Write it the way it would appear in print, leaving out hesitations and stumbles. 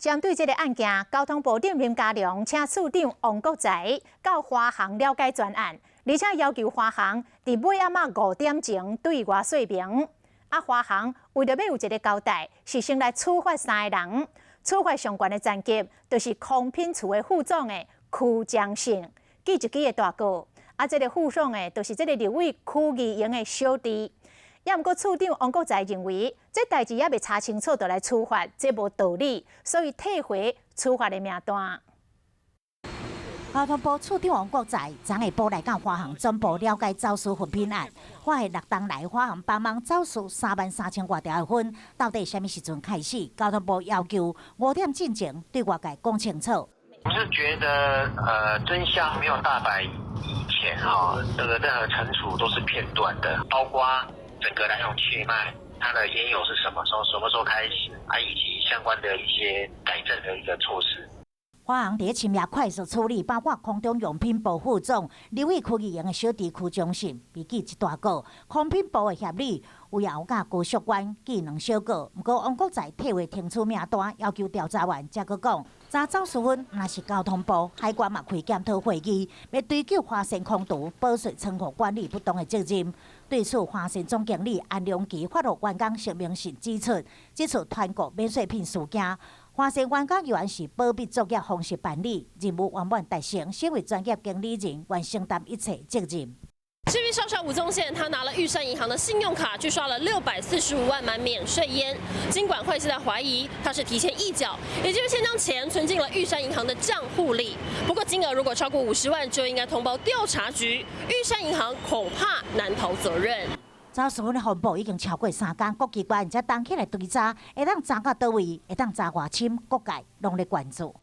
针对这个案件，交通部长林佳龙请处长王国材到华航了解专案，而且要求华航伫尾暗5点前对外说明。华航为着要有一个交代，是先来处罚3个人。处罚上悬的层级，就是空品处的副总的区江胜记一支的大告。这个副总的，就是这个立委区议员的小弟。也毋过，处长王国材认为，这代志也未查清楚，就来处罚，这无道理，所以退回处罚的名单。交通部处长王国材昨下晡来到华航总部了解走私粉品案，发现6档来华航帮忙走私33000多条的粉，到底什么时阵开始？交通部要求5点进前对外界讲清楚。我是觉得，真相没有大白以前这个任何惩处都是片段的，包括整个来龙去脉，它的缘由是什么时候开始以及相关的一些改正的一个措施。华航伫深夜快速处理，包括空中用品部副总立委区议员的小弟区中信被记一大告，空品部的协理为后甲高宿官记2小告。不过王国材退回停处名单，要求调查完才佫讲，查走私分若是交通部海关嘛开检讨会议，要追究华盛空厨保税仓库管理不当的责任。对此，华盛总经理安良基发布员工声明时指出，这次团购免税品事件。华盛员工由于是保密作业方式办理，任务圆满达成，身为专业经理人，愿承担一切责任。至于少校吴宗宪，他拿了玉山银行的信用卡去刷了645万买免税烟。金管会现在怀疑他是提前一缴，也就是先将钱存进了玉山银行的账户里。不过金额如果超过50万，就应该通报调查局。玉山银行恐怕难逃责任。走私分的风暴已经超过3天，各机关才动起来追查，会当查到倒位，会当查偌深，各界拢在关注。